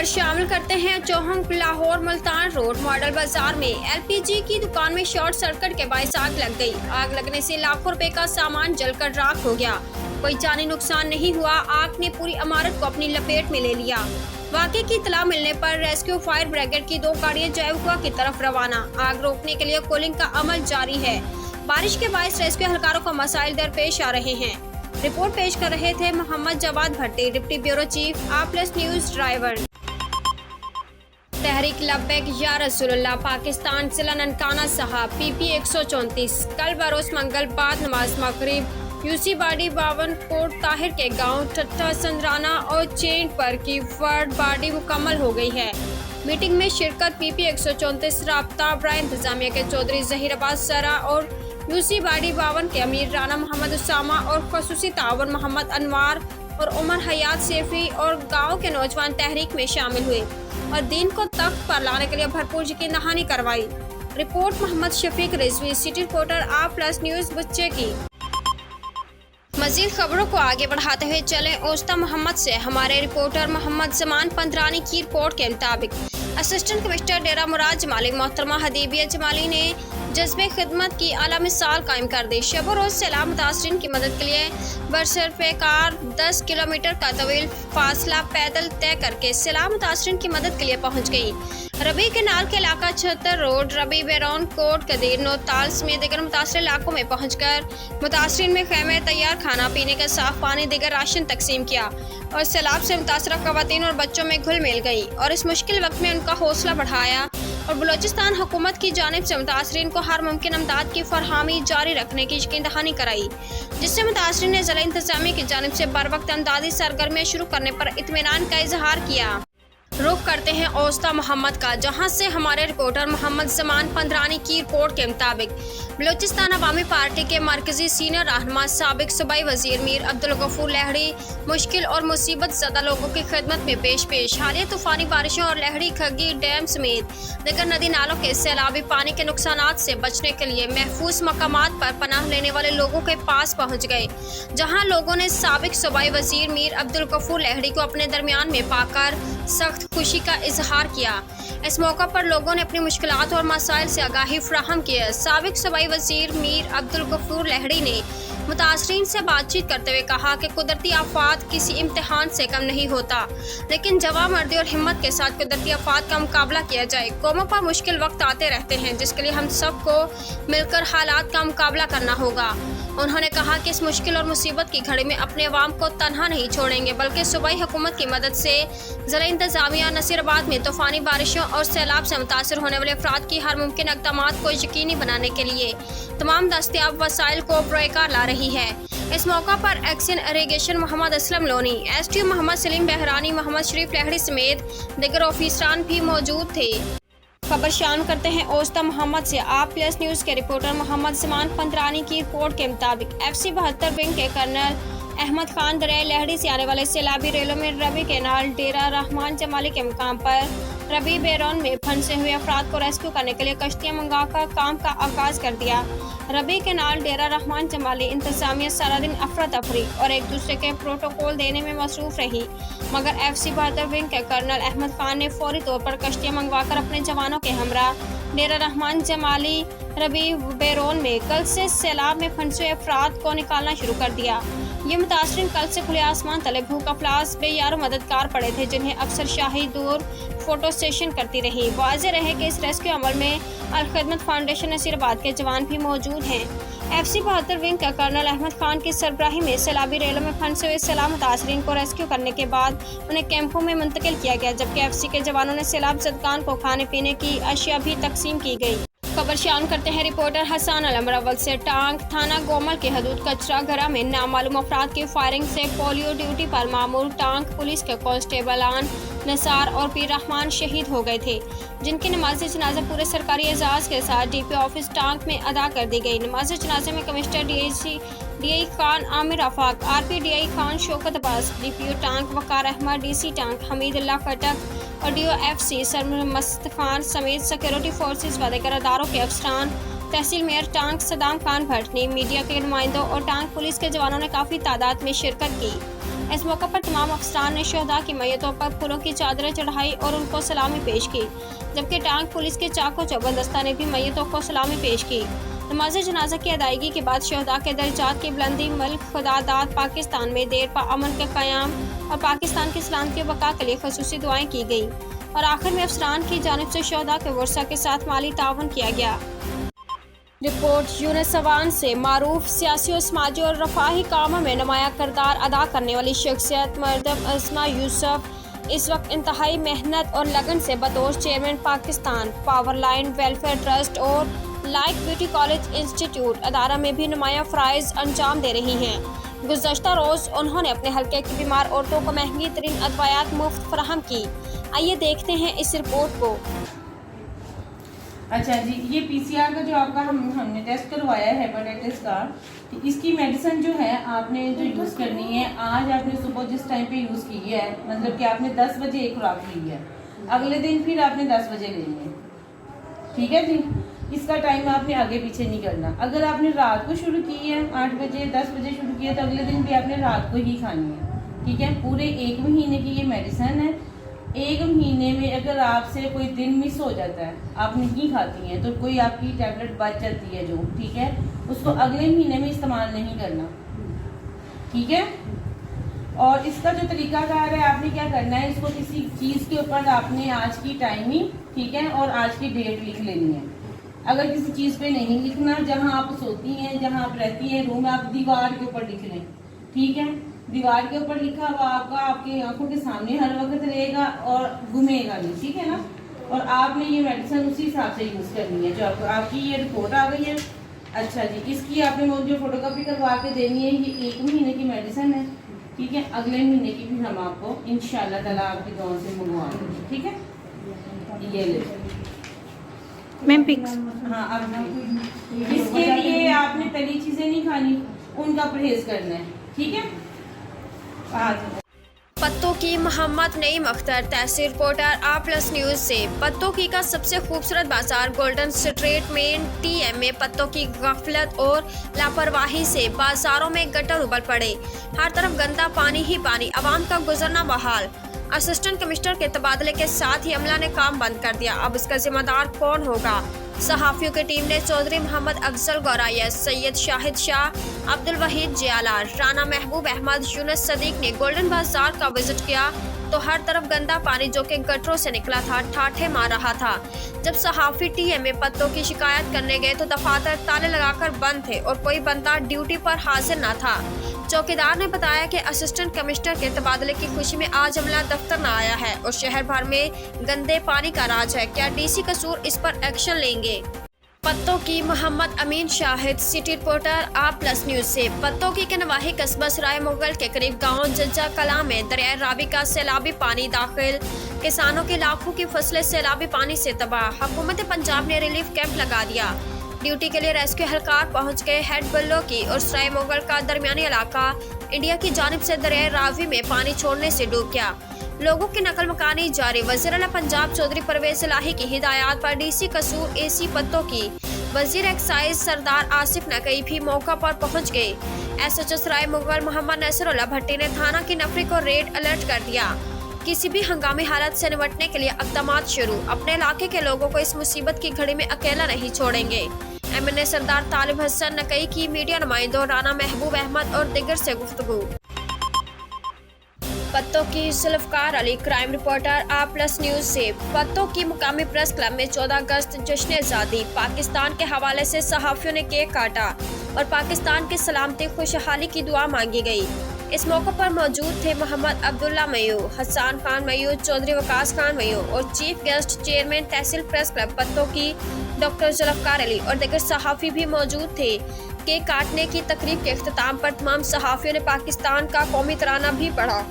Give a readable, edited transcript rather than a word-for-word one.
खबर शामिल करते हैं चौहंक लाहौर मुल्तान रोड मॉडल बाजार में एलपीजी की दुकान में शॉर्ट सर्किट के बायस आग लग गई। आग लगने से लाखों रुपए का सामान जलकर राख हो गया। कोई जानी नुकसान नहीं हुआ। आग ने पूरी इमारत को अपनी लपेट में ले लिया। वाक़े की इत्तला मिलने पर रेस्क्यू फायर ब्रिगेड की 2 गाड़ियां जयपुरा की तरफ रवाना। आग रोकने के लिए कूलिंग का अमल जारी है। बारिश के बायस रेस्क्यू एहलकारों को मसाइल दरपेश आ रहे हैं। रिपोर्ट पेश कर रहे थे Mohammad Jawad Bhatti, deputy bureau chief, A+ news driver. Tehreek Labbaik Ya Rasoolullah Pakistan जिला ननकाना साहब PP 134 कल बरोज मंगल बाद नमाज मगरिब यूसी बाडी बावन कोट ताहिर के गांव ठट्टा संदराना और चेन पर की वर्ड बाडी मुकम्मल हो गई है। मीटिंग में शिरकत PP 134 राब्ता बरा इंतजामिया के चौधरी जहीराबाद सरा और यूसी बाडी बावन के अमीर राना मोहम्मद उसामा और खसूसी तावन मोहम्मद अनवार और उमर हयात सेफी और गांव के नौजवान तहरीक में शामिल हुए और दीन को तख्त पर लाने के लिए भरपूर यकीन दहानी करवाई। Report Mohammad Shafiq Rizvi, city reporter A+ news बच्चे की। मजीद खबरों को आगे बढ़ाते हुए चले ओस्ता मोहम्मद से हमारे रिपोर्टर मोहम्मद जमान पंद्रानी की रिपोर्ट के मुताबिक असिस्टेंट कमिश्नर डेरा मुराद जमाली मोहतरमा हदीबिया जमाली ने जज्बे खिदमत की आला मिसाल कायम कर दी। शब रोज सैलाब मुतासरीन की मदद के लिए बरसरपेकार 10 किलोमीटर का तवील फासला पैदल तय करके सैलाब मुतासरीन की मदद के लिए पहुंच गई। रबी केनाल के इलाका 76 रोड रबी बैरौन कोट कदीर नोताल समेत दिगर मुतासर इलाकों में पहुंचकर मुतासरीन में खैमे तैयार खाना पीने का साफ पानी दिगर राशन तकसीम किया और सैलाब से मुतासरा खवातीन और बच्चों में घुल मिल गई और इस मुश्किल वक्त में उनका हौसला बढ़ाया और बलूचिस्तान हुकूमत की जानिब से मुतासरीन को हर मुमकिन इमदाद की फरहामी जारी रखने की यकीन दहानी कराई, जिससे मुतासरीन ने जिला इंतजामिया की जानिब से बर वक्त इमदादी सरगर्मियां शुरू करने पर इत्मीनान का इजहार किया। रुख करते हैं ओस्ता मोहम्मद का, जहां से हमारे रिपोर्टर मोहम्मद जमान पंद्रानी की रिपोर्ट के मुताबिक बलूचिस्तान अवामी पार्टी के मरकजी सीनियर रहनुमा साबिक सूबाई वजीर मीर अब्दुल गफूर लहड़ी मुश्किल और मुसीबत ज़दा लोगों की खिदमत में पेश हालिया तूफानी बारिशों और लहड़ी खग्गी डैम समेत दिगर नदी नालों के सैलाबी पानी के नुकसानात से बचने के लिए महफूज मकामात पर पनाह लेने वाले लोगों के पास पहुँच गए, जहाँ लोगों ने साबिक सूबाई वजीर मीर अब्दुल गफूर लहड़ी को अपने दरमियान में पाकर सख्त खुशी का इजहार किया। इस मौका पर लोगों ने अपनी मुश्किलात और मसाइल से आगाही फराहम की है। साबिक सूबाई वजीर मीर अब्दुल गफूर लहड़ी ने मुतासरीन से बातचीत करते हुए कहा कि कुदरती आफात किसी इम्तिहान से कम नहीं होता, लेकिन जवाबमर्दी और हिम्मत के साथ कुदरती आफात का मुकाबला किया जाए। कौमों पर मुश्किल वक्त आते रहते हैं, जिसके लिए हम सबको मिलकर हालात का मुकाबला करना होगा। उन्होंने कहा कि इस मुश्किल और मुसीबत की घड़ी में अपने अवाम को तन्हा नहीं छोड़ेंगे, बल्कि सूबाई हुकूमत की मदद से जिला इंतजामिया नसीराबाद में तूफानी बारिशों और सैलाब से मुतासर होने वाले अफराद की हर मुमकिन इक़दामात को यकीनी बनाने के लिए तमाम दस्तियाब वसाइल को बरोकार ला रही है। इस मौका पर XEN irrigation Mohammad Aslam Loni, STO Mohammad Saleem Behrani, Mohammad Sharif Lahri समेत दिगर ऑफिसरान भी मौजूद थे। खबर शामिल करते हैं ओस्ता मोहम्मद से A+ न्यूज़ के रिपोर्टर मोहम्मद जमान पंद्रानी की रिपोर्ट के मुताबिक FC 72 विंग के कर्नल अहमद खान दरिया लहड़ी से आने वाले सैलाबी रेलों में रबी केनाल डेरा रहमान जमाली के मुकाम पर रबी बैरौन में फंसे हुए अफराद को रेस्क्यू करने के लिए कश्तियां मंगाकर काम का आगाज कर दिया। रबी केनाल डेरा रहमान जमाली इंतजामिया सारा दिन अफरा तफरी और एक दूसरे के प्रोटोकॉल देने में मसरूफ रही, मगर FC 72 विंग के कर्नल अहमद खान ने फौरी तौर पर कश्तियां मंगवाकर अपने जवानों के हमरा डेरा रहमान जमाली रबी बैरौन में कल से सैलाब में फंसे हुए अफराद को निकालना शुरू कर दिया। ये मुतासरीन कल से खुले आसमान तले भूख अफलास बेयार मददगार पड़े थे, जिन्हें अक्सर शाही दूर फोटो सेशन करती रही। वाज़ेह रहे कि इस रेस्क्यू अमल में अल-खिदमत फाउंडेशन नसीराबाद के जवान भी मौजूद हैं। FC 72 विंग का कर्नल अहमद खान की सरबराही में सैलाबी रेलों में फंसे हुए सैलाब मुतासरीन को रेस्क्यू करने के बाद उन्हें कैंपों में मुंतकिल किया गया, जबकि FC के जवानों ने सैलाब ज़दगान को खाने पीने की अशिया भी तकसीम की गई। खबर शामिल करते हैं रिपोर्टर हसन अलम रवल से। टांग थाना गोमल के हदूद कचरा घरा में नामालूम अफराद की फायरिंग से पोलियो ड्यूटी पर मामूर टांग पुलिस के कांस्टेबल निसार और पीर रहमान शहीद हो गए थे, जिनकी नमाज जनाजा पूरे सरकारी एजाज के साथ DP ऑफिस टांग में अदा कर दी गई। नमाज जनाजे में कमिश्नर DI खान आमिर आफाक, RP DI Khan Shaukat Abbas, DPO टांग वकार अहमद, DC टांग हमीदुल्लाह खटक और DO FC सरमस्त खान समेत सिक्योरिटी फोर्सेस व दिगर अदारों के अफसरान, तहसील मेयर टांग सदाम खान भट्ट ने मीडिया के नुमाइंदों और टांग पुलिस के जवानों ने काफ़ी तादाद में शिरकत की। इस मौके पर तमाम अफसरान ने शहदा की मैयतों पर फूलों की चादरें चढ़ाई और उनको सलामी पेश की, जबकि टांग पुलिस के चाको चौबंद दस्ता ने भी मैयतों को सलामी पेश की। नमाज जनाजा की अदायगी के बाद शहदा के दर्जात की बुलंदी, मुल्क खुदादाद पाकिस्तान में देर पा अमन का क़याम और पाकिस्तान की सलामती व बका के लिए खसूसी दुआएं की गई और आखिर में अफसरान की जानिब से शहदा के वर्सा के साथ माली ताउन किया गया। रिपोर्ट यूनिस सवान से मारूफ सियासी और समाजी और रफाही कामों में नुमाया किरदार अदा करने वाली शख्सियत मरदम अज़मा यूसुफ इस वक्त इंतहाई मेहनत और लगन से बतौर chairman Pakistan power line welfare trust और लाइक ब्यूटी कॉलेज इंस्टीट्यूट अदारा में भी नुमाया फ़राइज़ अंजाम दे रही हैं। गुज़श्ता रोज़ उन्होंने अपने हल्के की बीमार औरतों को महंगी तरीन अदवायात मुफ्त फराहम की। आइए देखते हैं इस रिपोर्ट को। अच्छा जी, ये पीसीआर का जो आपका हमने टेस्ट करवाया है हेपेटाइटिस का, तो इसकी मेडिसिन जो है आपने जो यूज़ करनी है, आज आपने सुबह जिस टाइम पे यूज़ की है, मतलब कि आपने 10 बजे एक खुराक ली है, अगले दिन फिर आपने 10 बजे लेनी है, ठीक है जी। इसका टाइम आपने आगे पीछे नहीं करना। अगर आपने रात को शुरू की है 8 बजे 10 बजे शुरू की है, तो अगले दिन भी आपने रात को ही खानी है, ठीक है। पूरे 1 महीने की ये मेडिसिन है। 1 महीने में अगर आपसे कोई दिन मिस हो जाता है, आप नहीं खाती हैं, तो कोई आपकी टैबलेट बच जाती है जो, ठीक है, उसको अगले महीने में इस्तेमाल नहीं करना, ठीक है। और इसका जो तरीकाकार है, आपने क्या करना है, इसको किसी चीज़ के ऊपर आपने आज की टाइमिंग, ठीक है, और आज की डेट लिख लेनी है। अगर किसी चीज़ पे नहीं लिखना, जहाँ आप सोती हैं, जहाँ आप रहती हैं रूम में, आप दीवार के ऊपर लिख लें, ठीक है। दीवार के ऊपर लिखा हुआ आपका आपकी आंखों के सामने हर वक्त रहेगा और घूमेगा नहीं, ठीक है ना। और आपने ये मेडिसिन उसी हिसाब से यूज़ करनी है। जो आपकी ये रिपोर्ट आ गई है, अच्छा जी, इसकी आपने जो फोटोकॉपी करवा के देनी है। ये 1 महीने की मेडिसिन है, ठीक है। अगले महीने की भी हम आपको इंशाल्लाह ताला आपकी दुआ से मंगवा देंगे, ठीक है। ये ले मैम पिक्स। हाँ, अब इसके लिए आपने तली चीज़ें नहीं खानी, उनका परहेज करना है, ठीक है। पत्तों की मोहम्मद नईम अख्तर, तहसील रिपोर्टर A+ न्यूज़ से। पत्तों की का सबसे खूबसूरत बाजार गोल्डन स्ट्रीट मेन TM में पत्तों की गफलत और लापरवाही से बाजारों में गटर उबल पड़े। हर तरफ गंदा पानी ही पानी, आवाम का गुजरना बहाल। असिस्टेंट कमिश्नर के तबादले के साथ ही अमला ने काम बंद कर दिया। अब इसका जिम्मेदार कौन होगा? सहाफ़ियों की टीम ने चौधरी मोहम्मद अफजल गौराया, सैयद शाहिद शाह, अब्दुल वहीद जियाला, राना महबूब अहमद, यूनुस सदीक ने गोल्डन बाजार का विजिट किया तो हर तरफ गंदा पानी जो कि गटरों से निकला था ठाठे मार रहा था। जब सहाफ़ी TM में पत्तों की शिकायत करने गए तो दफातर ताले लगाकर बंद थे और कोई बंदा ड्यूटी पर हाजिर न था। चौकीदार ने बताया कि असिस्टेंट कमिश्नर के तबादले की खुशी में आज अमला दफ्तर न आया है और शहर भर में गंदे पानी का राज है। क्या DC कसूर इस पर एक्शन लेंगे? पत्तों की Mohammad Amin Shahid, city reporter A+ news से। पत्तों की के नवाही कस्बा सराय मुगल के करीब गांव जज्जा कला में दरिया रावी का सैलाबी पानी दाखिल, किसानों की लाखों की फसलें सैलाबी पानी से तबाह। हुकूमत पंजाब ने रिलीफ कैंप लगा दिया। ड्यूटी के लिए रेस्क्यू एहलकार पहुंच गए। हेड बल्लो की और सराय मुगल का दरमियानी इलाका इंडिया की जानिब से दरिया रावी में पानी छोड़ने से डूब गया। लोगों की नकल मकानी जारी। वज़ीर आला पंजाब चौधरी परवेज इलाही की हिदायत पर DC कसूर AC पत्तों की वज़ीर एक्साइज सरदार आसिफ नकई भी मौका पर पहुंच गए। SHO सराय मुगल मोहम्मद नसरुल्लाह भट्टी ने थाना की नफरी को रेड अलर्ट कर दिया। किसी भी हंगामी हालत से निपटने के लिए इक़दामात शुरू। अपने इलाके के लोगों को इस मुसीबत की घड़ी में अकेला नहीं छोड़ेंगे। MNA सरदार तालिब हसन नकई की मीडिया नुमाइंदों राना महबूब अहमद और दिगर से गुफ्तगू। पत्तों की Zulfiqar Ali, crime reporter A+ news से। पत्तों की मुकामी प्रेस क्लब में 14 अगस्त जश्न आज़ादी पाकिस्तान के हवाले से सहाफ़ियों ने केक काटा और पाकिस्तान की सलामती खुशहाली की दुआ मांगी गई। इस मौके पर मौजूद थे मोहम्मद अब्दुल्ला मयू, हसन खान मयू, चौधरी वकास खान मयू और चीफ गेस्ट चेयरमैन तहसील प्रेस क्लब पत्तों की डॉक्टर जुल्फ़कार अली और दीगर सहाफ़ी भी मौजूद थे। केक काटने की तकरीब के इख्तिताम पर तमाम सहाफ़ियों ने पाकिस्तान का कौमी तराना भी पढ़ा।